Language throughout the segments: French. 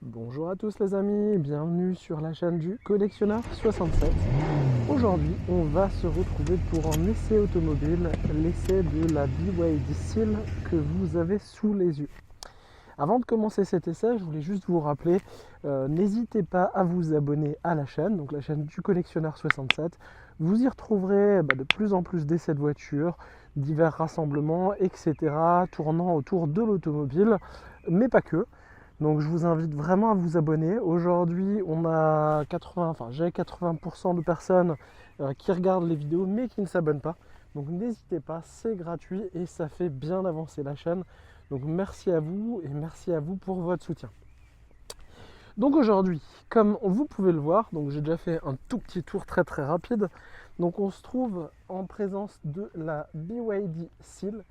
Bonjour à tous les amis, bienvenue sur la chaîne du Collectionneur 67. Aujourd'hui, on va se retrouver pour un essai automobile, l'essai de la BYD Seal que vous avez sous les yeux. Avant de commencer cet essai, je voulais juste vous rappeler, n'hésitez pas à vous abonner à la chaîne, donc la chaîne du Collectionneur 67. Vous y retrouverez de plus en plus d'essais de voitures, divers rassemblements, etc., tournant autour de l'automobile, mais pas que. Donc je vous invite vraiment à vous abonner. Aujourd'hui, on a j'ai 80% de personnes qui regardent les vidéos mais qui ne s'abonnent pas. Donc n'hésitez pas, c'est gratuit et ça fait bien avancer la chaîne. Donc merci à vous et merci à vous pour votre soutien. Donc aujourd'hui, comme vous pouvez le voir, donc j'ai déjà fait un tout petit tour très rapide. Donc on se trouve en présence de la BYD Seal.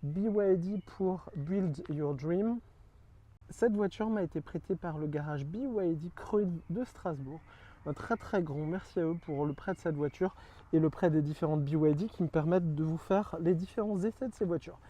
BYD pour Build Your Dream. Cette voiture m'a été prêtée par le garage BYD Creuny de Strasbourg. Un très grand merci à eux pour le prêt de cette voiture et le prêt des différentes BYD qui me permettent de vous faire les différents essais de ces voitures.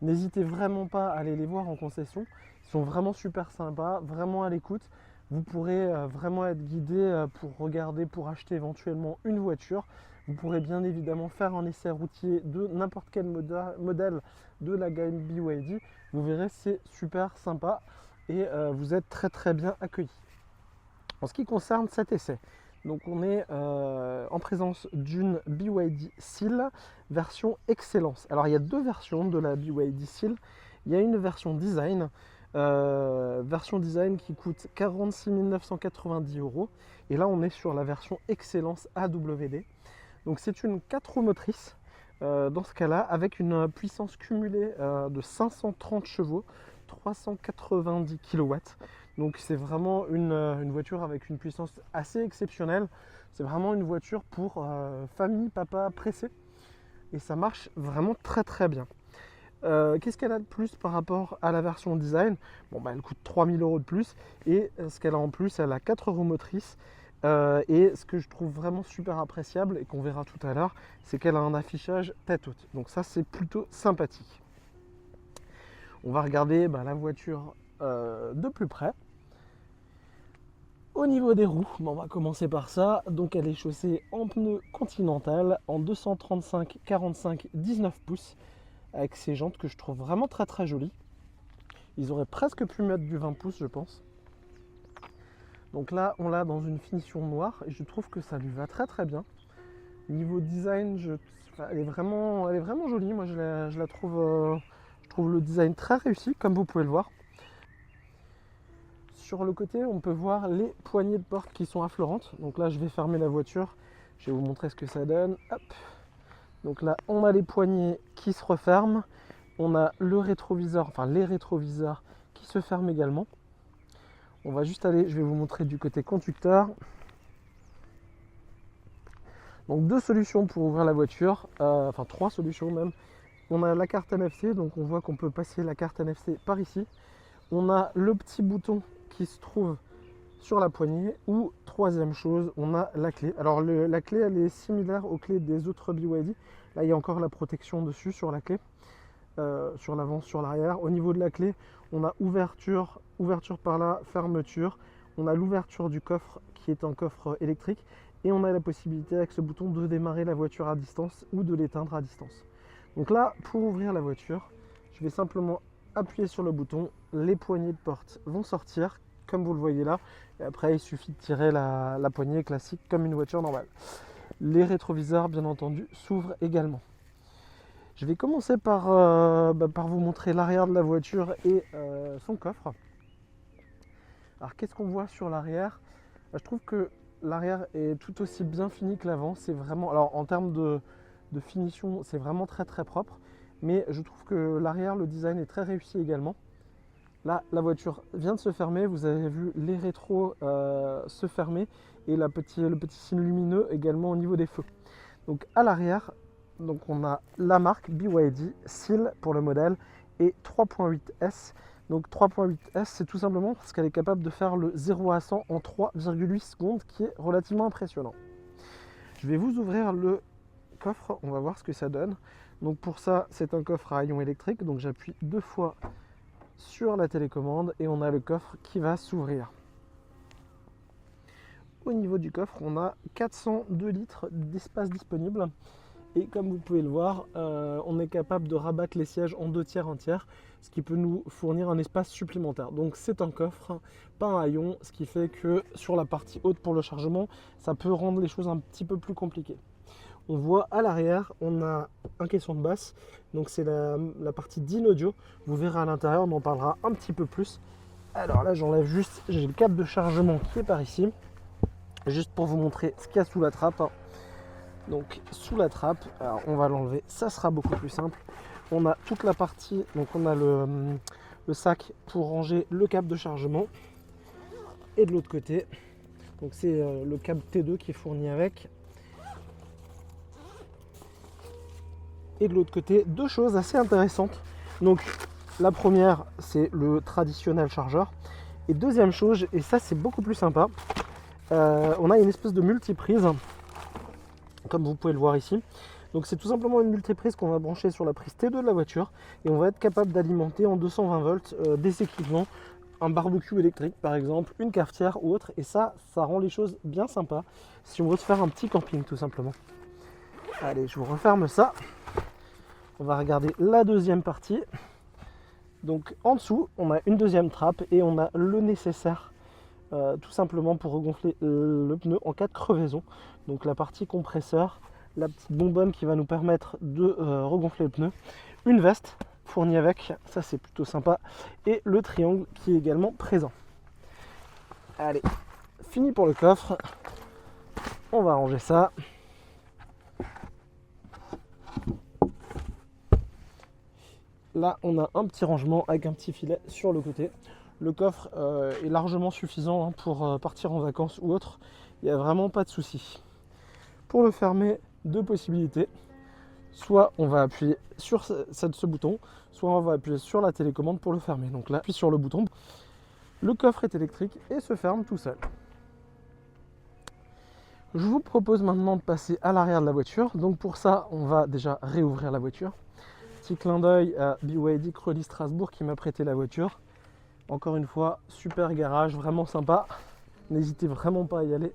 N'hésitez vraiment pas à aller les voir en concession. Ils sont vraiment super sympas, vraiment à l'écoute. Vous pourrez vraiment être guidé pour regarder, pour acheter éventuellement une voiture. Vous pourrez bien évidemment faire un essai routier de n'importe quel modèle de la gamme BYD. Vous verrez, c'est super sympa et vous êtes très bien accueillis. En ce qui concerne cet essai, donc on est en présence d'une BYD Seal version Excellence. Alors il y a deux versions de la BYD Seal. Il y a une version design qui coûte 46 990 €. Et là on est sur la version Excellence AWD. Donc c'est une 4 roues motrices dans ce cas-là avec une puissance cumulée de 530 chevaux, 390 kW. Donc c'est vraiment une voiture avec une puissance assez exceptionnelle. C'est vraiment une voiture pour famille, papa pressé. Et ça marche vraiment très bien. Qu'est-ce qu'elle a de plus par rapport à la version design? Elle coûte 3000 € de plus. Et ce qu'elle a en plus, elle a 4 roues motrices. Et ce que je trouve vraiment super appréciable et qu'on verra tout à l'heure, c'est qu'elle a un affichage tête haute. Donc ça, c'est plutôt sympathique. On va regarder la voiture de plus près. Au niveau des roues, on va commencer par ça. Donc elle est chaussée en pneu Continental en 235 45 19 pouces avec ces jantes que je trouve vraiment très jolies. Ils auraient presque pu mettre du 20 pouces, je pense. Donc là, on l'a dans une finition noire et je trouve que ça lui va très bien. Niveau design, elle est vraiment jolie. Moi, je trouve le design très réussi, comme vous pouvez le voir. Sur le côté, on peut voir les poignées de porte qui sont affleurantes. Donc là, je vais fermer la voiture. Je vais vous montrer ce que ça donne. Hop. Donc là, on a les poignées qui se referment. On a le rétroviseur, les rétroviseurs qui se ferment également. On va juste aller, je vais vous montrer du côté conducteur. Donc deux solutions pour ouvrir la voiture, trois solutions même. On a la carte NFC, donc on voit qu'on peut passer la carte NFC par ici. On a le petit bouton qui se trouve sur la poignée, ou troisième chose, on a la clé. Alors la clé, elle est similaire aux clés des autres BYD. Là, il y a encore la protection dessus sur la clé, sur l'avant, sur l'arrière. Au niveau de la clé, on a ouverture par là, fermeture. On a l'ouverture du coffre qui est un coffre électrique. Et on a la possibilité avec ce bouton de démarrer la voiture à distance ou de l'éteindre à distance. Donc là, pour ouvrir la voiture, je vais simplement appuyer sur le bouton. Les poignées de porte vont sortir, comme vous le voyez là. Et après, il suffit de tirer la poignée classique comme une voiture normale. Les rétroviseurs, bien entendu, s'ouvrent également. Je vais commencer par vous montrer l'arrière de la voiture et son coffre. Alors, qu'est-ce qu'on voit sur l'arrière? Je trouve que l'arrière est tout aussi bien fini que l'avant. C'est vraiment, alors en termes de finition, c'est vraiment très propre. Mais je trouve que l'arrière, le design est très réussi également. Là, la voiture vient de se fermer. Vous avez vu les rétros se fermer et le petit signe lumineux également au niveau des feux. Donc à l'arrière, on a la marque BYD Seal pour le modèle et 3.8S. Donc 3.8S, c'est tout simplement parce qu'elle est capable de faire le 0 à 100 en 3,8 secondes, qui est relativement impressionnant. Je vais vous ouvrir le coffre, on va voir ce que ça donne. Donc pour ça, c'est un coffre à ion électrique, donc j'appuie 2 fois sur la télécommande et on a le coffre qui va s'ouvrir. Au niveau du coffre, on a 402 litres d'espace disponible. Et comme vous pouvez le voir, on est capable de rabattre les sièges en 2 tiers, 1 tiers, ce qui peut nous fournir un espace supplémentaire. Donc c'est un coffre, pas un haillon, ce qui fait que sur la partie haute pour le chargement, ça peut rendre les choses un petit peu plus compliquées. On voit à l'arrière, on a un caisson de basse, donc c'est la partie DIN audio. Vous verrez à l'intérieur, on en parlera un petit peu plus. Alors là, j'enlève juste, j'ai le câble de chargement qui est par ici. Juste pour vous montrer ce qu'il y a sous la trappe. Donc sous la trappe, alors on va l'enlever, ça sera beaucoup plus simple. On a toute la partie, donc on a le sac pour ranger le câble de chargement. Et de l'autre côté, donc c'est le câble T2 qui est fourni avec. Et de l'autre côté, 2 choses assez intéressantes. Donc la première, c'est le traditionnel chargeur. Et deuxième chose, et ça c'est beaucoup plus sympa, on a une espèce de multiprise, comme vous pouvez le voir ici. Donc c'est tout simplement une multiprise qu'on va brancher sur la prise T2 de la voiture et on va être capable d'alimenter en 220 volts des équipements, un barbecue électrique par exemple, une cafetière ou autre. Et ça rend les choses bien sympas si on veut se faire un petit camping tout simplement. Allez, je vous referme ça. On va regarder la deuxième partie. Donc en dessous, on a une deuxième trappe et on a le nécessaire tout simplement pour regonfler le pneu en cas de crevaison. Donc la partie compresseur, la petite bonbonne qui va nous permettre de regonfler le pneu, une veste fournie avec, ça c'est plutôt sympa, et le triangle qui est également présent. Allez, fini pour le coffre, on va ranger ça. Là on a un petit rangement avec un petit filet sur le côté. Le coffre est largement suffisant pour partir en vacances ou autre. Il n'y a vraiment pas de souci. Pour le fermer, 2 possibilités. Soit on va appuyer sur ce bouton, soit on va appuyer sur la télécommande pour le fermer. Donc là, appuie sur le bouton. Le coffre est électrique et se ferme tout seul. Je vous propose maintenant de passer à l'arrière de la voiture. Donc pour ça, on va déjà réouvrir la voiture. Petit clin d'œil à BYD Crolly Strasbourg qui m'a prêté la voiture. Encore une fois, super garage, vraiment sympa. N'hésitez vraiment pas à y aller.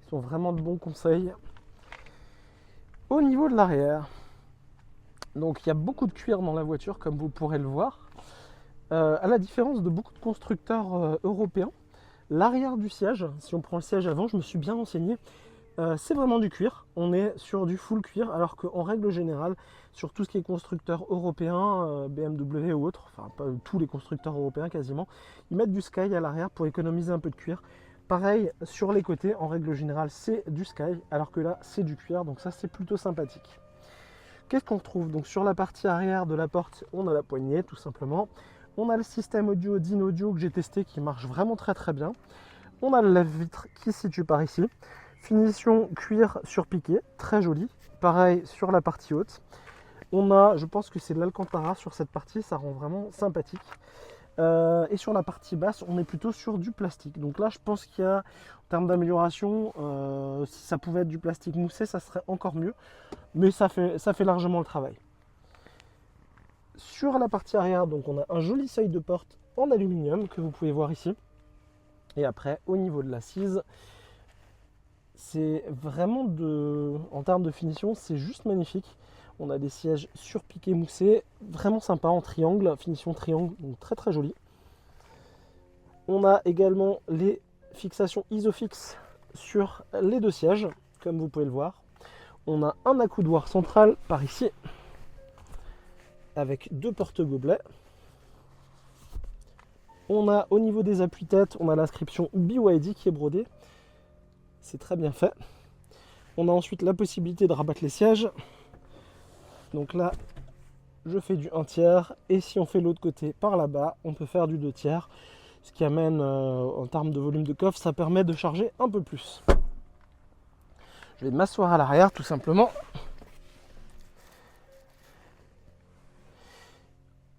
Ils sont vraiment de bons conseils. Au niveau de l'arrière, donc il y a beaucoup de cuir dans la voiture, comme vous pourrez le voir. À la différence de beaucoup de constructeurs européens, l'arrière du siège, si on prend le siège avant, je me suis bien renseigné, c'est vraiment du cuir. On est sur du full cuir, alors qu'en règle générale, sur tout ce qui est constructeur européen, BMW ou autre, enfin pas tous les constructeurs européens quasiment, ils mettent du Sky à l'arrière pour économiser un peu de cuir. Pareil sur les côtés, en règle générale c'est du Sky, alors que là c'est du cuir, donc ça c'est plutôt sympathique. Qu'est-ce qu'on retrouve? Donc sur la partie arrière de la porte, on a la poignée tout simplement. On a le système audio DIN audio que j'ai testé qui marche vraiment très bien. On a le lève-vitre qui se situe par ici. Finition cuir surpiqué, très joli. Pareil sur la partie haute. On a, je pense que c'est de l'Alcantara sur cette partie, ça rend vraiment sympathique. Et sur la partie basse, on est plutôt sur du plastique. Donc là, je pense qu'il y a, en termes d'amélioration, si ça pouvait être du plastique moussé, ça serait encore mieux. Mais ça fait largement le travail. Sur la partie arrière, donc on a un joli seuil de porte en aluminium que vous pouvez voir ici. Et après, au niveau de l'assise, c'est vraiment en termes de finition, c'est juste magnifique. On a des sièges surpiqués moussés, vraiment sympa en triangle, finition triangle, donc très joli. On a également les fixations Isofix sur les 2 sièges, comme vous pouvez le voir. On a un accoudoir central par ici, avec 2 porte-gobelets. On a au niveau des appuis-têtes, on a l'inscription BYD qui est brodée. C'est très bien fait. On a ensuite la possibilité de rabattre les sièges. Donc là, je fais du 1 tiers. Et si on fait l'autre côté par là-bas, on peut faire du 2 tiers. Ce qui amène, en termes de volume de coffre, ça permet de charger un peu plus. Je vais m'asseoir à l'arrière tout simplement.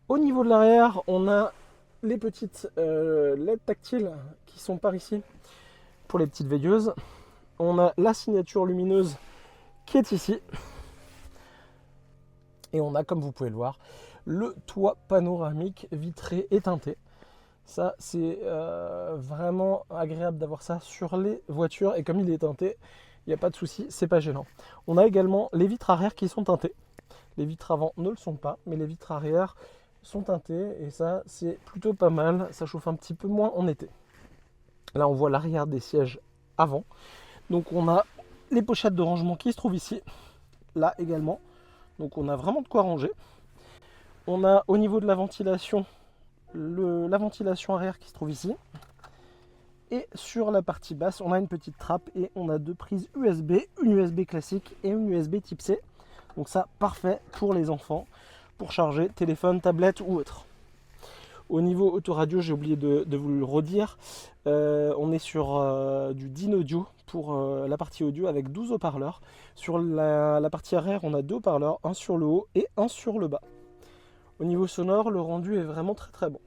Au niveau de l'arrière, on a les petites LED tactiles qui sont par ici pour les petites veilleuses. On a la signature lumineuse qui est ici. Et on a, comme vous pouvez le voir, le toit panoramique vitré et teinté. Ça, c'est vraiment agréable d'avoir ça sur les voitures. Et comme il est teinté, il n'y a pas de souci, c'est pas gênant. On a également les vitres arrière qui sont teintées. Les vitres avant ne le sont pas, mais les vitres arrière sont teintées. Et ça, c'est plutôt pas mal. Ça chauffe un petit peu moins en été. Là, on voit l'arrière des sièges avant. Donc, on a les pochettes de rangement qui se trouvent ici. Là également. Donc, on a vraiment de quoi ranger. On a au niveau de la ventilation, la ventilation arrière qui se trouve ici. Et sur la partie basse, on a une petite trappe et on a deux prises USB, une USB classique et une USB type C. Donc ça, parfait pour les enfants, pour charger téléphone, tablette ou autre. Au niveau autoradio, j'ai oublié de vous le redire, on est sur du Dynaudio pour la partie audio avec 12 haut-parleurs. Sur la partie arrière, on a deux haut-parleurs, un sur le haut et un sur le bas. Au niveau sonore, le rendu est vraiment très très bon.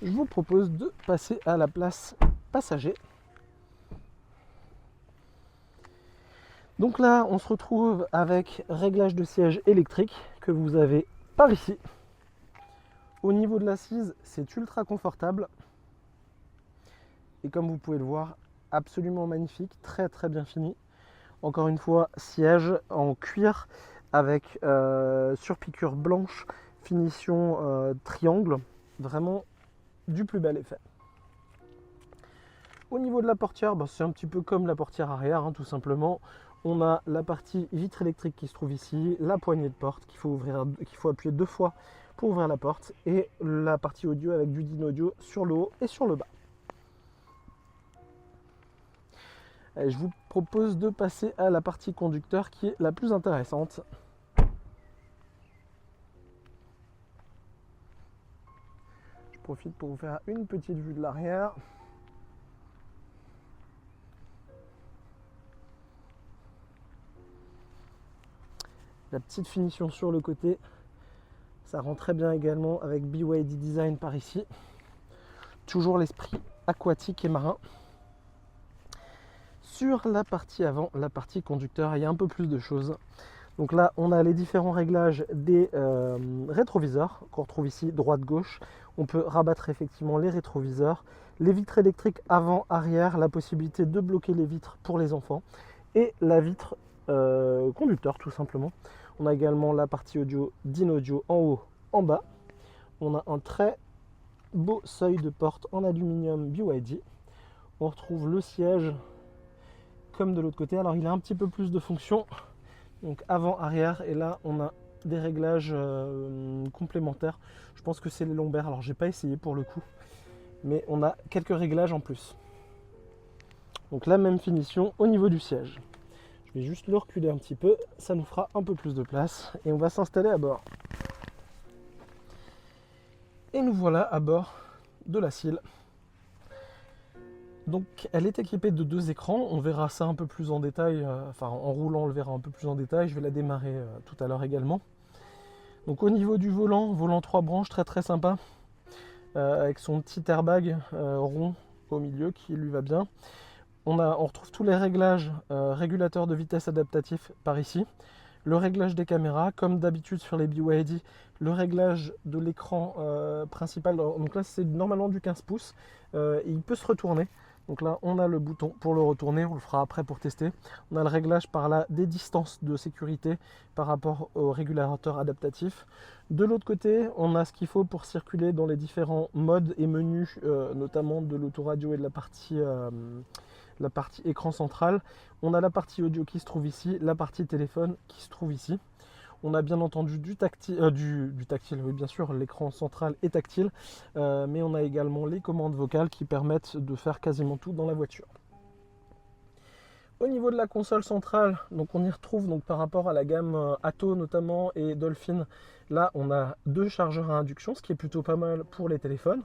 Je vous propose de passer à la place passager. Donc là, on se retrouve avec réglage de siège électrique que vous avez par ici. Au niveau de l'assise, c'est ultra confortable. Et comme vous pouvez le voir, absolument magnifique, très très bien fini. Encore une fois, siège en cuir avec surpiqûre blanche, finition triangle. Vraiment du plus bel effet. Au niveau de la portière, c'est un petit peu comme la portière arrière, tout simplement. On a la partie vitre électrique qui se trouve ici, la poignée de porte qu'il faut appuyer 2 fois pour ouvrir la porte, et la partie audio avec du Dynaudio sur le haut et sur le bas. Et je vous propose de passer à la partie conducteur qui est la plus intéressante. Je profite pour vous faire une petite vue de l'arrière. La petite finition sur le côté, ça rend très bien également avec BYD Design par ici. Toujours l'esprit aquatique et marin. Sur la partie avant, la partie conducteur, il y a un peu plus de choses. Donc là, on a les différents réglages des rétroviseurs qu'on retrouve ici, droite-gauche. On peut rabattre effectivement les rétroviseurs. Les vitres électriques avant, arrière, la possibilité de bloquer les vitres pour les enfants. Et la vitre conducteur tout simplement. On a également la partie audio Dynaudio en haut, en bas. On a un très beau seuil de porte en aluminium BYD. On retrouve le siège comme de l'autre côté. Alors il a un petit peu plus de fonctions. Donc avant, arrière. Et là on a des réglages complémentaires. Je pense que c'est les lombaires. Alors j'ai pas essayé pour le coup. Mais on a quelques réglages en plus. Donc la même finition au niveau du siège. Je vais juste le reculer un petit peu, ça nous fera un peu plus de place et on va s'installer à bord. Et nous voilà à bord de la Seal. Donc elle est équipée de 2 écrans, on verra ça un peu plus en détail, en roulant on le verra un peu plus en détail, je vais la démarrer tout à l'heure également. Donc au niveau du volant 3 branches, très très sympa, avec son petit airbag rond au milieu qui lui va bien. On retrouve tous les réglages régulateurs de vitesse adaptatifs par ici. Le réglage des caméras, comme d'habitude sur les BYD, le réglage de l'écran principal. Donc là, c'est normalement du 15 pouces. Et il peut se retourner. Donc là, on a le bouton pour le retourner. On le fera après pour tester. On a le réglage par là des distances de sécurité par rapport au régulateur adaptatif. De l'autre côté, on a ce qu'il faut pour circuler dans les différents modes et menus, notamment de l'autoradio et de la partie écran central. On a la partie audio qui se trouve ici, la partie téléphone qui se trouve ici. On a bien entendu du tactile, oui bien sûr, l'écran central est tactile, mais on a également les commandes vocales qui permettent de faire quasiment tout dans la voiture. Au niveau de la console centrale, donc on y retrouve donc par rapport à la gamme Atto notamment et Dolphin, là on a 2 chargeurs à induction, ce qui est plutôt pas mal pour les téléphones.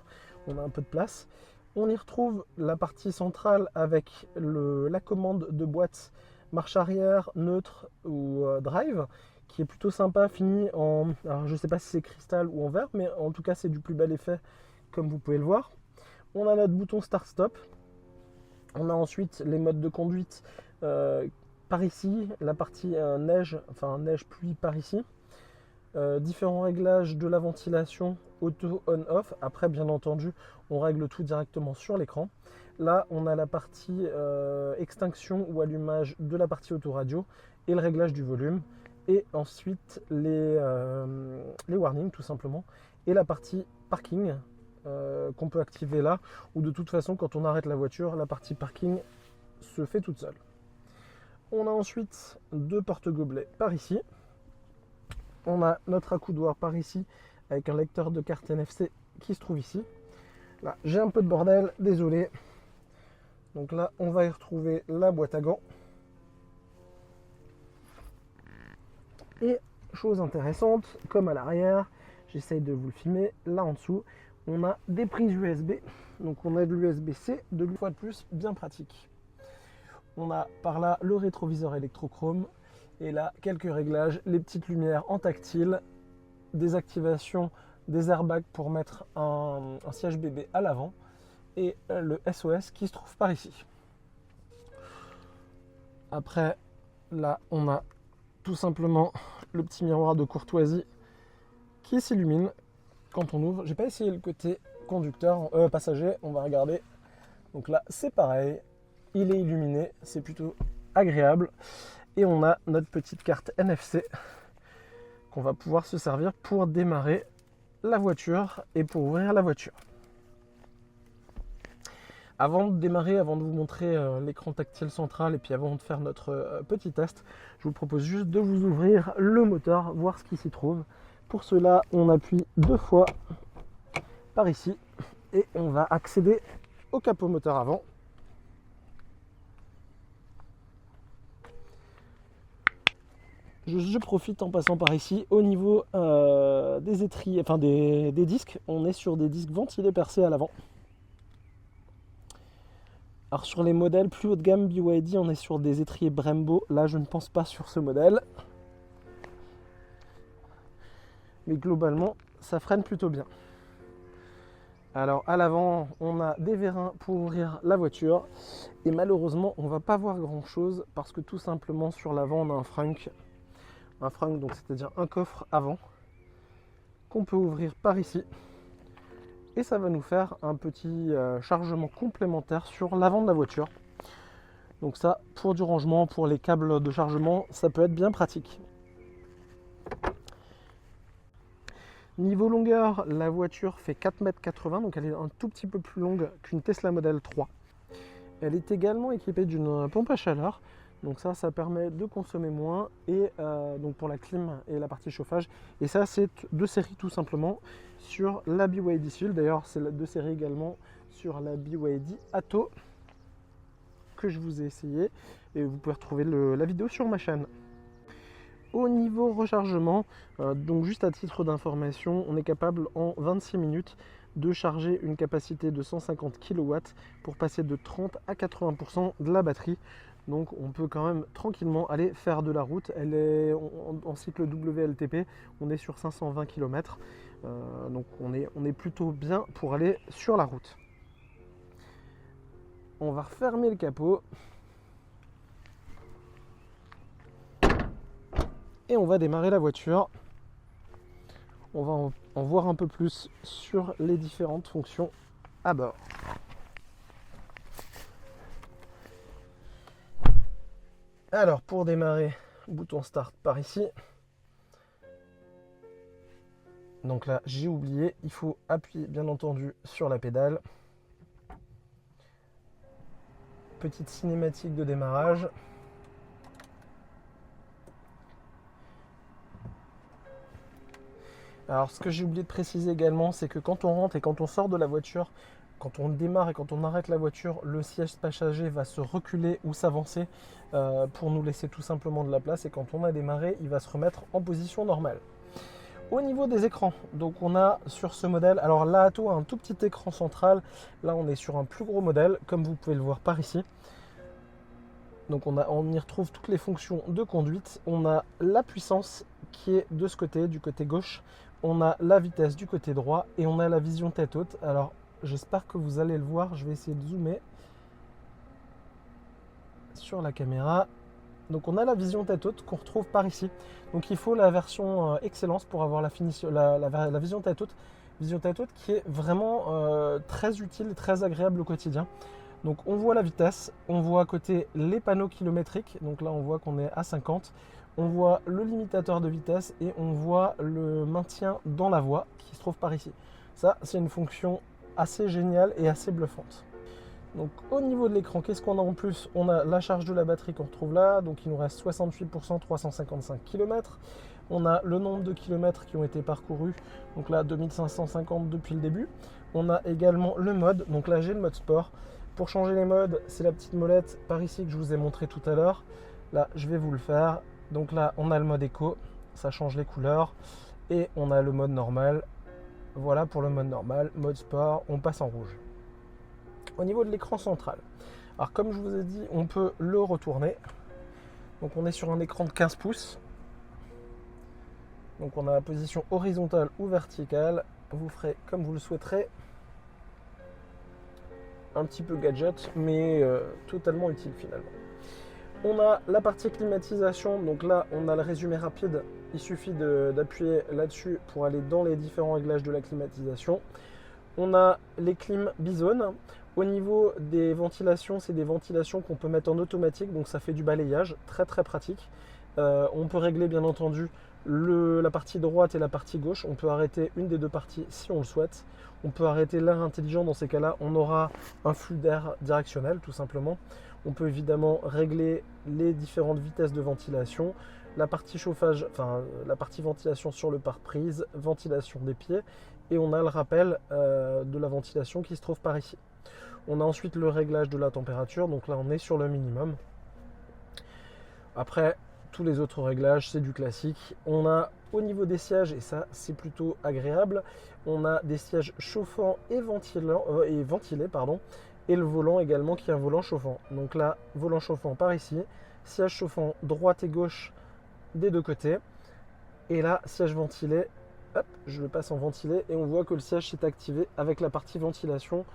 On a un peu de place. On y retrouve la partie centrale avec la commande de boîte marche arrière, neutre ou drive, qui est plutôt sympa, fini en... Alors je ne sais pas si c'est cristal ou en verre, mais en tout cas c'est du plus bel effet, comme vous pouvez le voir. On a notre bouton start-stop. On a ensuite les modes de conduite par ici, la partie neige, enfin neige pluie par ici. Différents réglages de la ventilation auto on-off. Après, bien entendu, on règle tout directement sur l'écran. Là, on a la partie extinction ou allumage de la partie autoradio et le réglage du volume. Et ensuite, les warnings, tout simplement. Et la partie parking qu'on peut activer là, ou de toute façon, quand on arrête la voiture, la partie parking se fait toute seule. On a ensuite deux porte-gobelets par ici. On a notre accoudoir par ici avec un lecteur de carte NFC qui se trouve ici. Là, j'ai un peu de bordel, désolé. Donc là, on va y retrouver la boîte à gants. Et chose intéressante, comme à l'arrière, j'essaye de vous le filmer, là en dessous, on a des prises USB. Donc on a de l'USB-C, de fois de plus, bien pratique. On a par là le rétroviseur électrochrome. Et là, quelques réglages, les petites lumières en tactile, des activations des airbags pour mettre un siège bébé à l'avant et le SOS qui se trouve par ici. Après, là, on a tout simplement le petit miroir de courtoisie qui s'illumine quand on ouvre. J'ai pas essayé le côté conducteur, passager, on va regarder. Donc là, c'est pareil, il est illuminé, c'est plutôt agréable. Et on a notre petite carte NFC qu'on va pouvoir se servir pour démarrer la voiture et pour ouvrir la voiture. Avant de démarrer, avant de vous montrer l'écran tactile central et puis avant de faire notre petit test, je vous propose juste de vous ouvrir le moteur, voir ce qui s'y trouve. Pour cela, on appuie 2 fois par ici et on va accéder au capot moteur avant. Je profite en passant par ici. Au niveau des étriers, enfin des disques, on est sur des disques ventilés percés à l'avant. Alors sur les modèles plus haut de gamme BYD, on est sur des étriers Brembo. Là, je ne pense pas sur ce modèle. Mais globalement, ça freine plutôt bien. Alors à l'avant, on a des vérins pour ouvrir la voiture. Et malheureusement, on ne va pas voir grand chose parce que tout simplement sur l'avant, on a un frunk. Un frunk, donc c'est-à-dire un coffre avant qu'on peut ouvrir par ici et ça va nous faire un petit chargement complémentaire sur l'avant de la voiture. Donc ça, pour du rangement, pour les câbles de chargement, ça peut être bien pratique. Niveau longueur, la voiture fait 4,80 m, donc elle est un tout petit peu plus longue qu'une Tesla Model 3. Elle est également équipée d'une pompe à chaleur. Donc ça permet de consommer moins et donc pour la clim et la partie chauffage. Et ça, c'est de série tout simplement sur la BYD Seal. D'ailleurs, c'est de série également sur la BYD Atto que je vous ai essayé. Et vous pouvez retrouver la vidéo sur ma chaîne. Au niveau rechargement, donc juste à titre d'information, on est capable en 26 minutes de charger une capacité de 150 kW pour passer de 30 à 80% de la batterie. Donc on peut quand même tranquillement aller faire de la route. Elle est en cycle WLTP, on est sur 520 km. Donc on est plutôt bien pour aller sur la route. On va refermer le capot. Et on va démarrer la voiture. On va en voir un peu plus sur les différentes fonctions à bord. Alors pour démarrer, bouton start par ici. Donc là j'ai oublié, il faut appuyer bien entendu sur la pédale. Petite cinématique de démarrage. Alors ce que j'ai oublié de préciser également, c'est que quand on rentre et quand on sort de la voiture, quand on démarre et quand on arrête la voiture, le siège passager va se reculer ou s'avancer pour nous laisser tout simplement de la place. Et quand on a démarré, il va se remettre en position normale. Au niveau des écrans, donc on a sur ce modèle, alors la Atto a un tout petit écran central. Là on est sur un plus gros modèle, comme vous pouvez le voir par ici. Donc on y retrouve toutes les fonctions de conduite. On a la puissance qui est de ce côté, du côté gauche. On a la vitesse du côté droit et on a la vision tête haute. Alors j'espère que vous allez le voir. Je vais essayer de zoomer sur la caméra. Donc on a la vision tête haute qu'on retrouve par ici. Donc il faut la version excellence pour avoir la vision tête haute. Vision tête haute qui est vraiment très utile et très agréable au quotidien. Donc on voit la vitesse, on voit à côté les panneaux kilométriques. Donc là on voit qu'on est à 50. On voit le limitateur de vitesse et on voit le maintien dans la voie qui se trouve par ici. Ça, c'est une fonction assez géniale et assez bluffante. Donc au niveau de l'écran, qu'est-ce qu'on a en plus? On a la charge de la batterie qu'on retrouve là, donc il nous reste 68%, 355 km. On a le nombre de kilomètres qui ont été parcourus, donc là 2550 depuis le début. On a également le mode, donc là j'ai le mode sport. Pour changer les modes, c'est la petite molette par ici que je vous ai montré tout à l'heure. Là, je vais vous le faire. Donc là, on a le mode éco, ça change les couleurs. Et on a le mode normal. Voilà pour le mode normal. Mode sport, on passe en rouge. Au niveau de l'écran central, alors comme je vous ai dit, on peut le retourner. Donc on est sur un écran de 15 pouces. Donc on a la position horizontale ou verticale. Vous ferez comme vous le souhaiterez. Un petit peu gadget, mais totalement utile finalement. On a la partie climatisation, donc là on a le résumé rapide, il suffit d'appuyer là-dessus pour aller dans les différents réglages de la climatisation. On a les clims bizone. Au niveau des ventilations, c'est des ventilations qu'on peut mettre en automatique, donc ça fait du balayage, très très pratique. On peut régler bien entendu la partie droite et la partie gauche, on peut arrêter une des deux parties si on le souhaite. On peut arrêter l'air intelligent, dans ces cas-là, on aura un flux d'air directionnel tout simplement. On peut évidemment régler les différentes vitesses de ventilation, la partie chauffage, enfin la partie ventilation sur le pare-brise, ventilation des pieds, et on a le rappel de la ventilation qui se trouve par ici. On a ensuite le réglage de la température, donc là on est sur le minimum. Après, tous les autres réglages, c'est du classique. On a au niveau des sièges, et ça c'est plutôt agréable, on a des sièges chauffants et ventilés, et le volant également qui est un volant chauffant. Donc là, volant chauffant par ici, siège chauffant droite et gauche des deux côtés, et là, siège ventilé, hop, je le passe en ventilé, et on voit que le siège s'est activé avec la partie ventilation,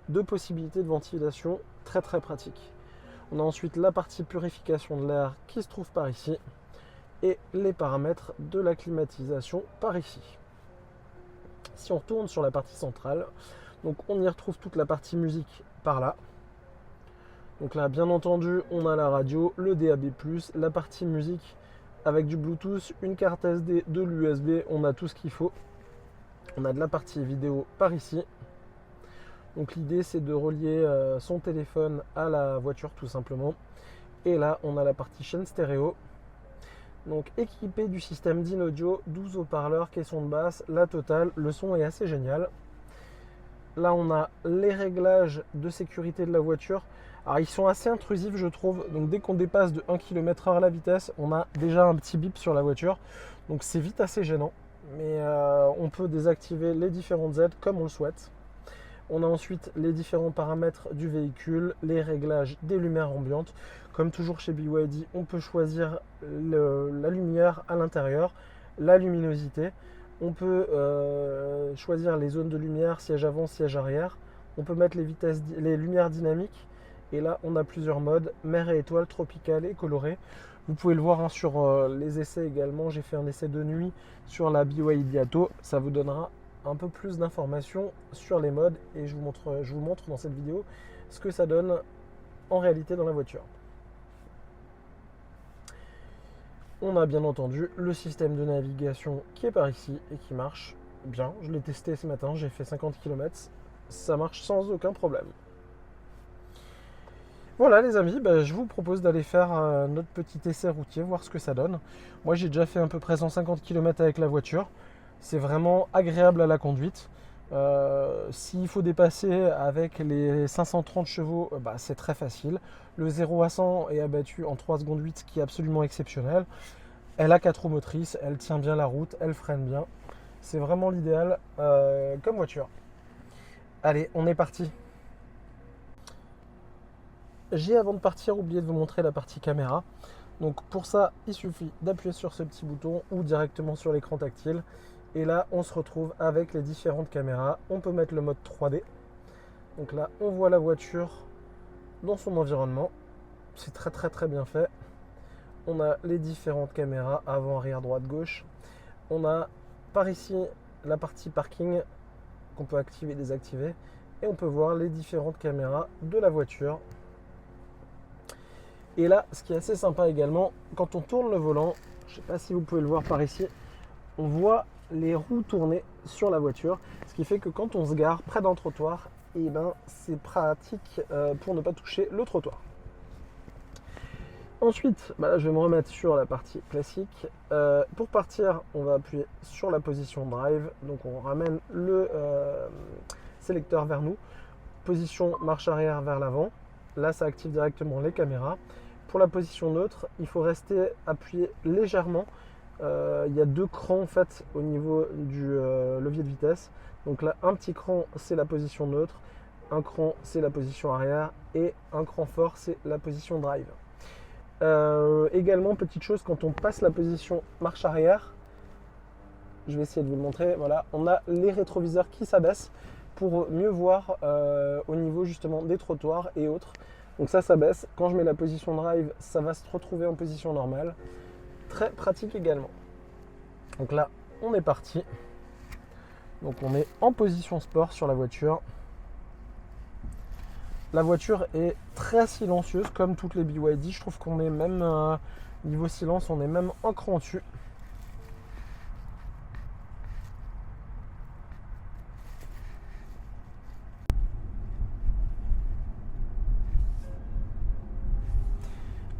deux possibilités de ventilation très très pratiques. On a ensuite la partie purification de l'air qui se trouve par ici et les paramètres de la climatisation par ici. Si on retourne sur la partie centrale, donc on y retrouve toute la partie musique par là. Donc là, bien entendu, on a la radio, le DAB+, la partie musique avec du Bluetooth, une carte SD, de l'USB, on a tout ce qu'il faut. On a de la partie vidéo par ici. Donc l'idée c'est de relier son téléphone à la voiture tout simplement. Et là on a la partie chaîne stéréo. Donc équipé du système d'in-audio, 12 haut-parleurs, caisson de basse, la totale, le son est assez génial. Là on a les réglages de sécurité de la voiture. Alors ils sont assez intrusifs je trouve, donc dès qu'on dépasse de 1 km/h la vitesse, on a déjà un petit bip sur la voiture. Donc c'est vite assez gênant, mais on peut désactiver les différentes aides comme on le souhaite. On a ensuite les différents paramètres du véhicule, les réglages des lumières ambiantes. Comme toujours chez BYD, on peut choisir la lumière à l'intérieur, la luminosité. On peut choisir les zones de lumière, siège avant, siège arrière. On peut mettre les lumières dynamiques. Et là, on a plusieurs modes, mer et étoiles, tropical et coloré. Vous pouvez le voir sur les essais également. J'ai fait un essai de nuit sur la BYD Atto. Ça vous donnera un peu plus d'informations sur les modes et je vous montre dans cette vidéo ce que ça donne en réalité dans la voiture. On a bien entendu le système de navigation qui est par ici et qui marche bien. Je l'ai testé ce matin, j'ai fait 50 km, ça marche sans aucun problème. Voilà les amis, je vous propose d'aller faire notre petit essai routier, voir ce que ça donne. Moi j'ai déjà fait à peu près 150 km avec la voiture. C'est vraiment agréable à la conduite. S'il faut dépasser avec les 530 chevaux, c'est très facile. Le 0 à 100 est abattu en 3 secondes 8, ce qui est absolument exceptionnel. Elle a 4 roues motrices, elle tient bien la route, elle freine bien. C'est vraiment l'idéal comme voiture. Allez, on est parti. J'ai avant de partir oublié de vous montrer la partie caméra. Donc pour ça, il suffit d'appuyer sur ce petit bouton ou directement sur l'écran tactile. Et là, on se retrouve avec les différentes caméras. On peut mettre le mode 3D. Donc là, on voit la voiture dans son environnement. C'est très très très bien fait. on a les différentes caméras avant, arrière, droite, gauche. On a par ici la partie parking qu'on peut activer et désactiver. Et on peut voir les différentes caméras de la voiture. Et là, ce qui est assez sympa également, quand on tourne le volant, je ne sais pas si vous pouvez le voir par ici, on voit les roues tourner sur la voiture. Ce qui fait que quand on se gare près d'un trottoir, et ben, c'est pratique pour ne pas toucher le trottoir. Ensuite, là, je vais me remettre sur la partie classique. Pour partir, on va appuyer sur la position drive. Donc on ramène le sélecteur vers nous. Position marche arrière vers l'avant. Là, ça active directement les caméras. Pour la position neutre, il faut rester appuyé légèrement. Il y a 2 crans en fait au niveau du levier de vitesse. Donc là, un petit cran, c'est la position neutre. Un cran, c'est la position arrière. Et un cran fort, c'est la position drive. Également, petite chose, quand on passe la position marche arrière, je vais essayer de vous le montrer, voilà, on a les rétroviseurs qui s'abaissent pour mieux voir au niveau justement des trottoirs et autres. Donc ça s'abaisse. Quand je mets la position drive, ça va se retrouver en position normale. Très pratique également. Donc là, on est parti. Donc on est en position sport sur la voiture. La voiture est très silencieuse comme toutes les BYD. Je trouve qu'on est même niveau silence, on est même un cran au-dessus.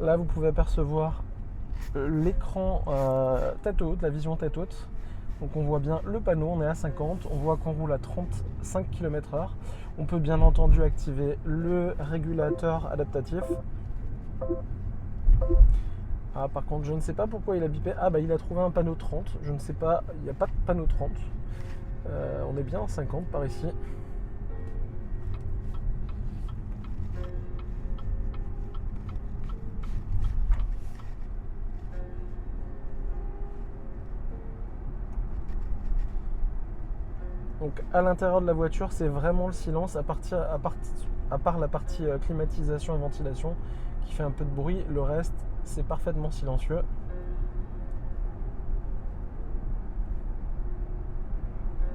Là, vous pouvez apercevoir l'écran tête haute, la vision tête haute. Donc on voit bien le panneau, on est à 50, on voit qu'on roule à 35 km/h. On peut bien entendu activer le régulateur adaptatif. Ah, par contre, je ne sais pas pourquoi il a bipé. Ah bah il a trouvé un panneau 30, je ne sais pas, il n'y a pas de panneau 30. On est bien à 50 par ici. Donc à l'intérieur de la voiture, c'est vraiment le silence, à part la partie climatisation et ventilation qui fait un peu de bruit. Le reste, c'est parfaitement silencieux.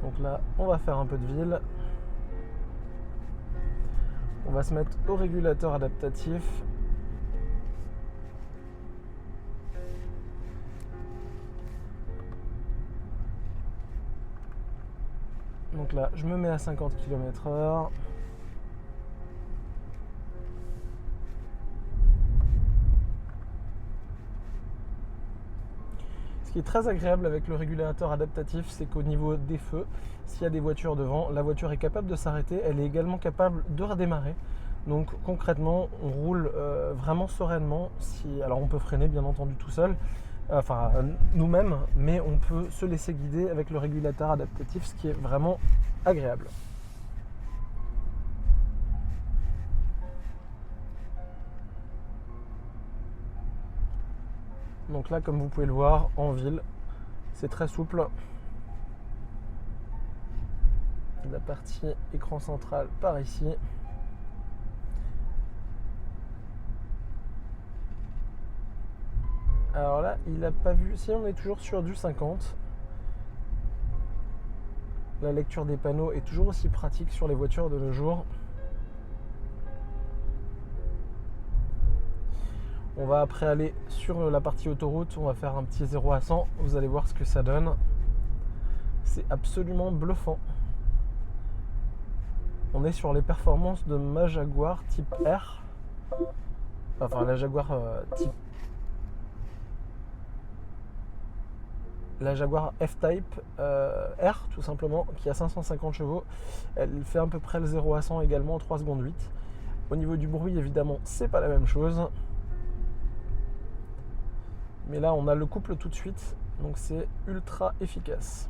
Donc là, on va faire un peu de ville. On va se mettre au régulateur adaptatif. Donc là, je me mets à 50 km/h. Ce qui est très agréable avec le régulateur adaptatif, c'est qu'au niveau des feux, s'il y a des voitures devant, la voiture est capable de s'arrêter. Elle est également capable de redémarrer. Donc concrètement, on roule vraiment sereinement. Alors on peut freiner bien entendu tout seul, enfin nous-mêmes, mais on peut se laisser guider avec le régulateur adaptatif, ce qui est vraiment agréable. Donc là, comme vous pouvez le voir, en ville, c'est très souple. La partie écran central par ici. Alors là, il n'a pas vu. Si on est toujours sur du 50, la lecture des panneaux est toujours aussi pratique sur les voitures de nos jours. On va après aller sur la partie autoroute, on va faire un petit 0 à 100. Vous allez voir ce que ça donne. C'est absolument bluffant. On est sur les performances de ma Jaguar type R. Enfin, la Jaguar type... La Jaguar F-Type R, tout simplement, qui a 550 chevaux. Elle fait à peu près le 0 à 100 également en 3 secondes 8. Au niveau du bruit, évidemment, c'est pas la même chose. Mais là, on a le couple tout de suite, donc c'est ultra efficace.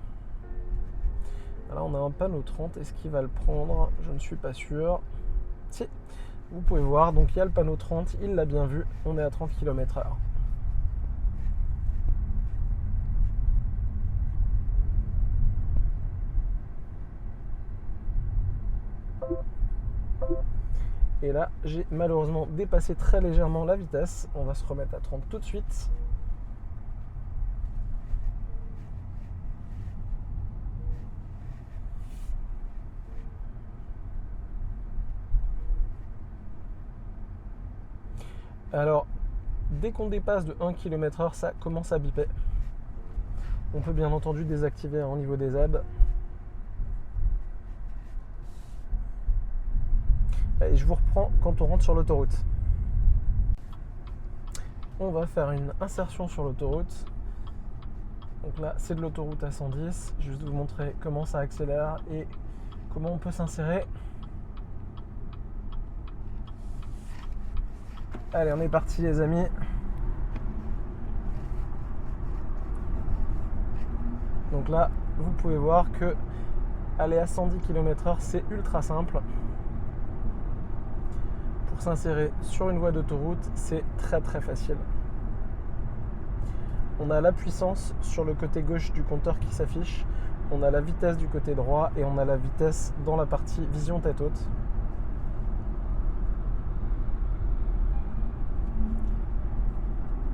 Là, on a un panneau 30. Est-ce qu'il va le prendre? Je ne suis pas sûr. Si, vous pouvez voir, donc il y a le panneau 30, il l'a bien vu. On est à 30 km/h. Et là, j'ai malheureusement dépassé très légèrement la vitesse. On va se remettre à 30 tout de suite. Alors, dès qu'on dépasse de 1 km/h, ça commence à biper. On peut bien entendu désactiver au niveau des aides. Et je vous reprends quand on rentre sur l'autoroute. On va faire une insertion sur l'autoroute. Donc là, c'est de l'autoroute à 110. Je vais juste vous montrer comment ça accélère et comment on peut s'insérer. Allez, on est parti les amis. Donc là, vous pouvez voir que aller à 110 km/h, c'est ultra simple. Pour s'insérer sur une voie d'autoroute, c'est très très facile. On a la puissance sur le côté gauche du compteur qui s'affiche. On a la vitesse du côté droit et on a la vitesse dans la partie vision tête haute.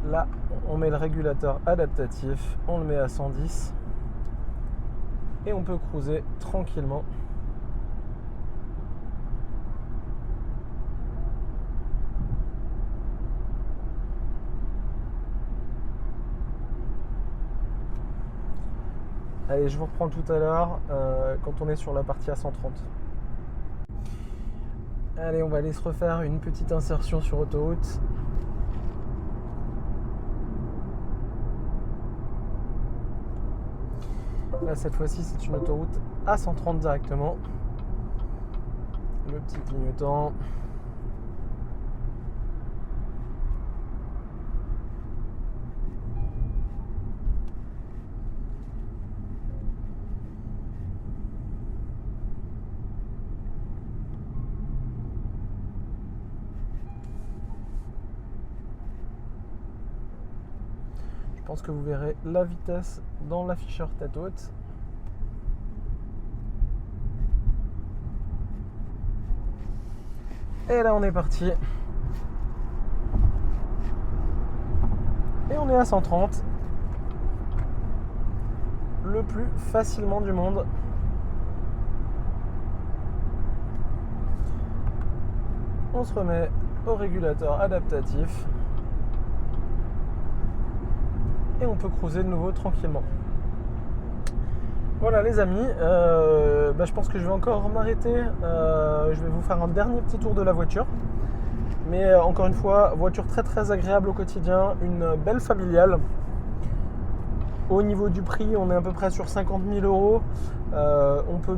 Là, on met le régulateur adaptatif, on le met à 110 et on peut cruiser tranquillement. Allez, je vous reprends tout à l'heure quand on est sur la partie à 130. Allez, on va aller se refaire une petite insertion sur autoroute. Là, cette fois-ci, c'est une autoroute à 130 directement. Le petit clignotant. Je pense que vous verrez la vitesse dans l'afficheur tête haute. Et là on est parti. Et on est à 130. Le plus facilement du monde. On se remet au régulateur adaptatif. Et on peut cruiser de nouveau tranquillement. Voilà les amis, je pense que je vais encore m'arrêter. Je vais vous faire un dernier petit tour de la voiture. Mais encore une fois, voiture très très agréable au quotidien, une belle familiale. Au niveau du prix, on est à peu près sur 50 000 €. On peut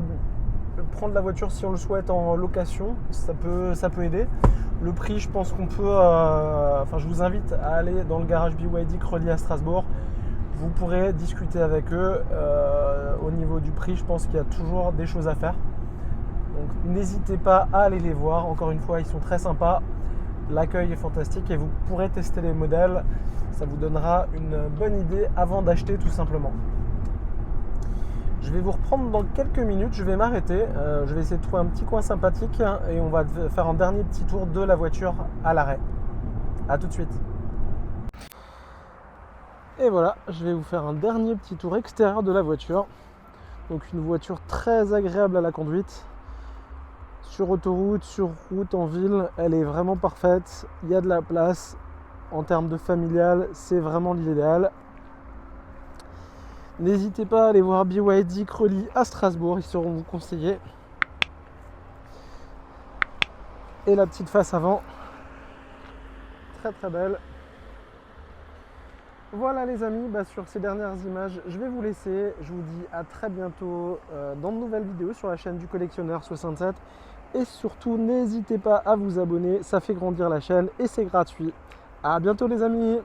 prendre la voiture si on le souhaite en location, ça peut aider. Le prix, je pense qu'on peut... je vous invite à aller dans le garage BYD Creully à Strasbourg. Vous pourrez discuter avec eux. Au niveau du prix, je pense qu'il y a toujours des choses à faire. Donc n'hésitez pas à aller les voir. Encore une fois, ils sont très sympas. L'accueil est fantastique et vous pourrez tester les modèles. Ça vous donnera une bonne idée avant d'acheter tout simplement. Je vais vous reprendre dans quelques minutes, je vais m'arrêter, je vais essayer de trouver un petit coin sympathique et on va faire un dernier petit tour de la voiture à l'arrêt. A tout de suite. Et voilà, je vais vous faire un dernier petit tour extérieur de la voiture. Donc une voiture très agréable à la conduite. Sur autoroute, sur route, en ville, elle est vraiment parfaite. Il y a de la place. En termes de familial, c'est vraiment l'idéal. N'hésitez pas à aller voir BYD Creully à Strasbourg, ils sauront vous conseiller. Et la petite face avant, très très belle. Voilà les amis, sur ces dernières images, je vais vous laisser. Je vous dis à très bientôt dans de nouvelles vidéos sur la chaîne du Collectionneur 67. Et surtout, n'hésitez pas à vous abonner, ça fait grandir la chaîne et c'est gratuit. À bientôt les amis.